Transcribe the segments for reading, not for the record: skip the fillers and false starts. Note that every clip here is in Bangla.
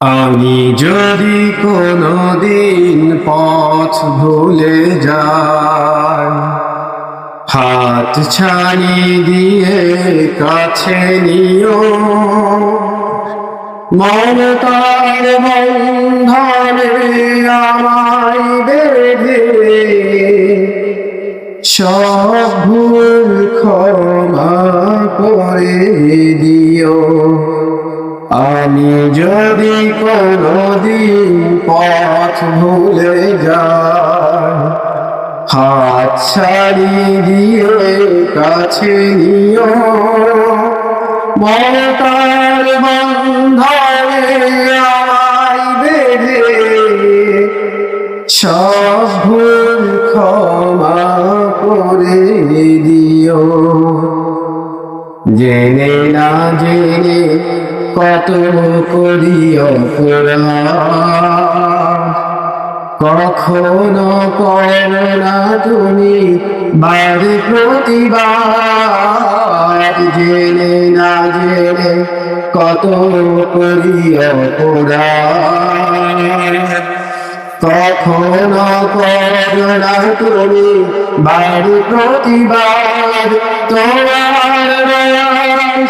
আমি যদি কোনোদিন পথ ভুলে যাই, হাত ছাড়ি দিয়ে কাছে নিও, মমতার বন্ধনে আমায় বেঁধে সব ভুল ক্ষমা করে দিও। আমি যদি কোনোদিন পথ ভুলে যাই, হাত ছাড়ি দিয়ে কাছে নিও, মমতার বন্ধনে আমায় বেঁধে সব ভুল ক্ষমা করে দিও। জেনে না জেনে কত করি অপরাধ, কখনো করো না তুমি বাড়ি প্রতিবাদ। জেনে না জেনে কত করি অপরাধ, কখনো করো না তুমি বাড়ি প্রতিবাদ। তোমার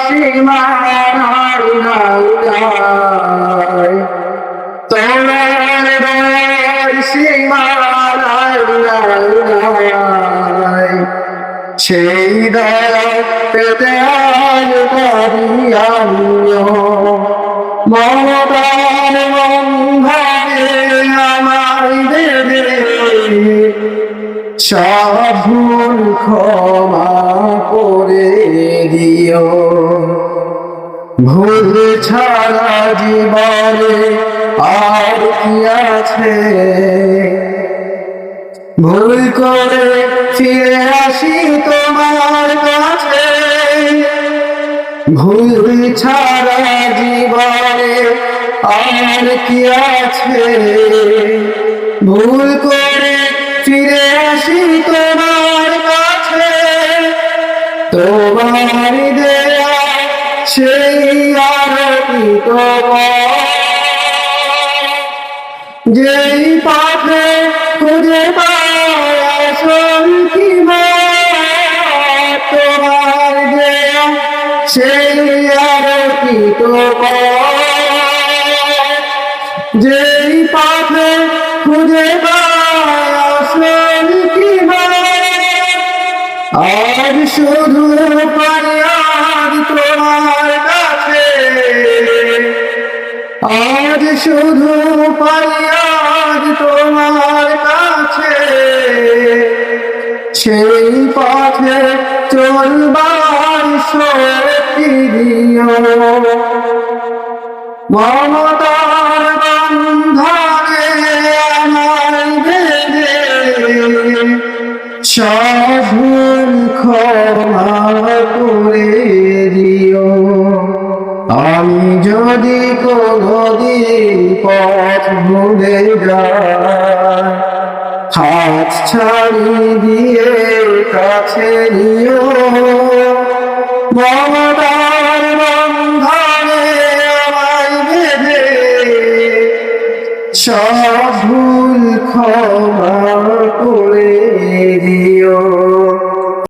সীমার তোমার সীমার সেই দয়া পেতে মমতার বন্ধনে আমায় বেঁধে সব ভুল ক্ষমা করে দিও। ভুল ছাড়া জীবনে আর কি আছে, ভুল করে ফিরে আসি তোমার কাছে। ভুল ছাড়া জীবনে আর কি আছে, ভুল করে ফিরে আসি তোমার কাছে। তোমার দেয়া সেই আরোপিত যেই পথে খুঁজে পায় শান্তি, তোমার দেয়া সেই আরোপিত যেই পথে খুঁজে পায় শান্তি। আর শুধু ফরিয়াদ তোমার কাছে, আজ শুধু ফরিয়াদ তোমার কাছে। সেই পথে চলবার শক্তি দিও, মমতার বন্ধনে আমায় বেঁধে সব ভুল ক্ষমা করে দিও। আমি যদি কোনোদিন পথ ভুলে যাই, হাত ছাড়ি দিয়ে কাছে নিও, মমতার বন্ধনে আমায় বেঁধে সব